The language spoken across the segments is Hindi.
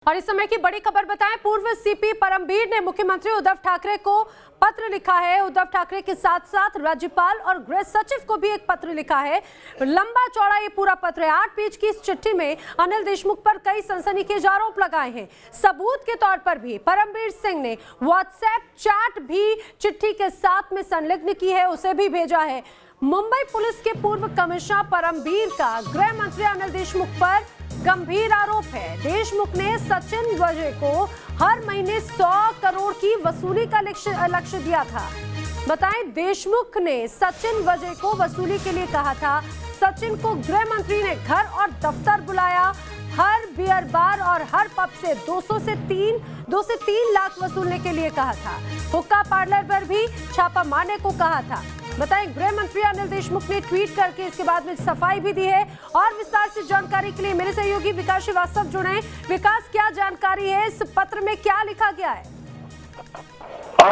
और इस समय की बड़ी खबर बताएं, पूर्व सीपी परमबीर ने मुख्यमंत्री उद्धव ठाकरे को पत्र लिखा है। उद्धव ठाकरे के साथ साथ राज्यपाल और गृह सचिव को भी एक पत्र लिखा है। लंबा चौड़ा ये पूरा पत्र है। 8 पेज की इस चिट्ठी में अनिल देशमुख पर कई सनसनीखेज आरोप लगाए हैं। सबूत के तौर पर भी परमबीर सिंह ने व्हाट्सएप चैट भी चिट्ठी के साथ में संलग्न की है, उसे भी भेजा है। मुंबई पुलिस के पूर्व कमिश्नर परमबीर का गृह मंत्री अनिल देशमुख पर गंभीर आरोप है। देशमुख ने सचिन वजय को हर महीने 100 करोड़ की वसूली का लक्ष्य दिया था। बताएं, देशमुख ने सचिन वजय को वसूली के लिए कहा था। सचिन को गृह मंत्री ने घर और दफ्तर बुलाया। हर बियर बार और हर पब से 2 से 3 लाख वसूलने के लिए कहा था। हुक्का पार्लर पर भी छापा मारने को कहा था। बताएं, गृह मंत्री अनिल देशमुख ने ट्वीट करके इसके बाद में सफाई भी दी है। और विस्तार से जानकारी के लिए मेरे सहयोगी विकास श्रीवास्तव जुड़े हैं। विकास, क्या जानकारी है, इस पत्र में क्या लिखा गया है?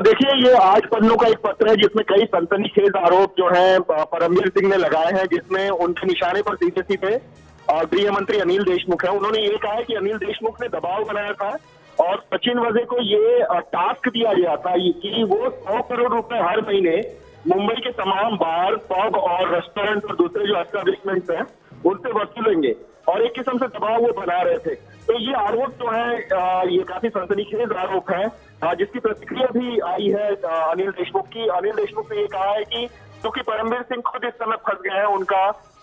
देखिए, ये 8 पन्नों का एक पत्र है जिसमें कई सनसनीखेज आरोप जो है परमबीर सिंह ने लगाए हैं, जिसमें उनके निशाने पर सीधे सीधे गृह मंत्री अनिल देशमुख है। उन्होंने ये कहा है कि अनिल देशमुख ने दबाव बनाया था और सचिन वजय को ये टास्क दिया गया था कि वो 100 करोड़ रुपए हर महीने मुंबई के तमाम बार, पब और रेस्टोरेंट और दूसरे जो एस्टेब्लिशमेंट्स हैं उनसे वसूलेंगे, और एक किस्म से दबाव वो बना रहे थे। तो ये आरोप जो है ये काफी सनसनीखेज आरोप है, जिसकी प्रतिक्रिया भी आई है अनिल देशमुख की। अनिल देशमुख ने ये कहा है कि क्योंकि परमबीर सिंह खुद इस समय फंस गए हैं,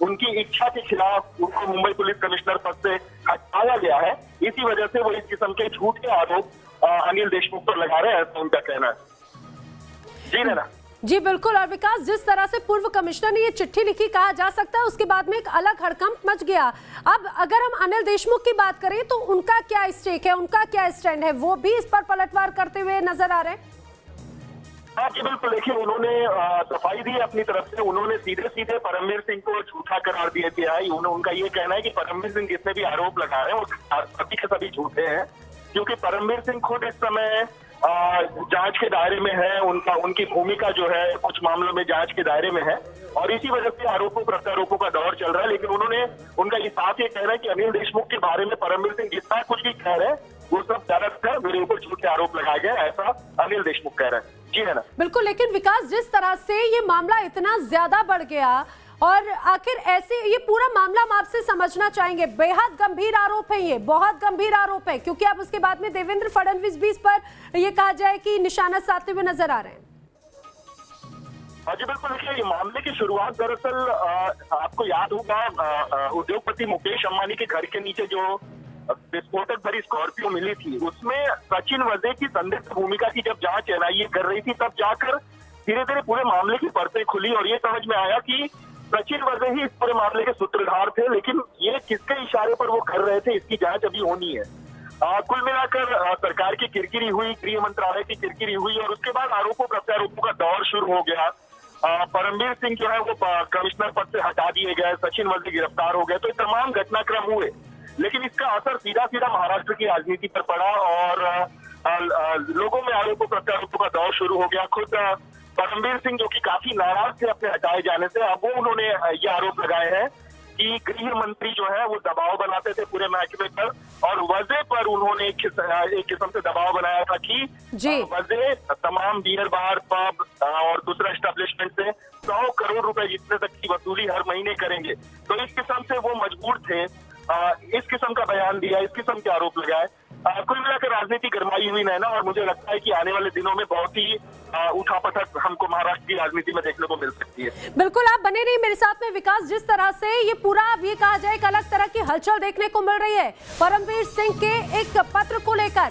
उनकी इच्छा के खिलाफ उनको मुंबई पुलिस कमिश्नर पद से हटाया गया है, इसी वजह से वो इस किस्म के झूठ के आरोप अनिल देशमुख पर लगा रहे हैं, ऐसा उनका कहना है। जी ना? जी बिल्कुल। और विकास, जिस तरह से पूर्व कमिश्नर ने ये चिट्ठी लिखी, कहा जा सकता है उसके बाद में एक अलग हड़कंप मच गया। अब अगर हम अनिल देशमुख की बात करें तो उनका क्या स्टेक है, उनका क्या स्टैंड है, वो भी इस पर पलटवार करते हुए नजर आ रहे हैं? हाँ जी बिल्कुल। देखिए, उन्होंने सफाई दी अपनी तरफ से। उन्होंने सीधे सीधे परमबीर सिंह को झूठा करार दिया है। उनका ये कहना है कि परमबीर सिंह जितने भी आरोप लगा रहे हैं वो सभी के सभी झूठे हैं, क्योंकि परमबीर सिंह खुद इस समय जांच के दायरे में है। उनकी भूमिका जो है कुछ मामलों में जांच के दायरे में है, और इसी वजह से आरोपों प्रत्यारोपों का दौर चल रहा है। लेकिन उनका ये साफ ये कहना है कि अनिल देशमुख के बारे में परमबीर सिंह जितना कुछ भी कह रहे हैं वो सब गलत है, मेरे ऊपर झूठे आरोप लगाए गए, ऐसा अनिल देशमुख कह रहे हैं। जी है ना? बिल्कुल। लेकिन विकास, जिस तरह से ये मामला इतना ज्यादा बढ़ गया और आखिर ऐसे ये पूरा मामला हम आपसे समझना चाहेंगे। बेहद गंभीर आरोप है, ये बहुत गंभीर आरोप है, क्योंकि अब उसके बाद में देवेंद्र फडणवीस भी इस पर ये कहा जाए कि निशाना साधते हुए नजर आ रहे हैं। हाँ जी बिल्कुल। देखिए, ये मामले की शुरुआत दरअसल आपको याद होगा उद्योगपति मुकेश अंबानी के घर के नीचे जो विस्फोटक भरी स्कॉर्पियो मिली थी, उसमें सचिन वजय की संदिग्ध भूमिका की जब जांच एनआईए कर रही थी, तब जाकर धीरे धीरे पूरे मामले की परतें खुली और ये समझ में आया कि सचिन वजय ही इस पूरे मामले के सूत्रधार थे। लेकिन ये किसके इशारे पर वो कर रहे थे, इसकी जांच अभी होनी है। कुल मिलाकर सरकार की किरकिरी हुई, गृह मंत्रालय की किरकिरी हुई, और उसके बाद आरोपों प्रत्यारोपों का दौर शुरू हो गया। परमबीर सिंह जो है वो कमिश्नर पद से हटा दिए गए, सचिन वजय गिरफ्तार हो गए। तो ये तमाम घटनाक्रम हुए, लेकिन इसका असर सीधा सीधा महाराष्ट्र की राजनीति पर पड़ा और लोगों में आरोपों प्रत्यारोपों का दौर शुरू हो गया। खुद परमबीर सिंह, जो कि काफी नाराज थे अपने हटाए जाने से, अब वो उन्होंने ये आरोप लगाए हैं कि गृह मंत्री जो है वो दबाव बनाते थे पूरे महकमे पर, और वजह पर उन्होंने एक किस्म से दबाव बनाया था कि वजह तमाम बियर बार, पब और दूसरे एस्टेब्लिशमेंट से 100 करोड़ रुपए जितने तक की वसूली हर महीने करेंगे। तो इस किस्म से वो मजबूर थे, इस किस्म का बयान दिया, इस किस्म के आरोप लगाए। कुल मिलाकर राजनीति गरमाई हुई है ना, और मुझे लगता है कि आने वाले दिनों में बहुत ही उठापटक हमको महाराष्ट्र की राजनीति में देखने को मिल सकती है। बिल्कुल, आप बने रहिए मेरे साथ में। विकास, जिस तरह से ये पूरा अब ये कहा जाए एक अलग तरह की हलचल देखने को मिल रही है परमबीर सिंह के एक पत्र को लेकर,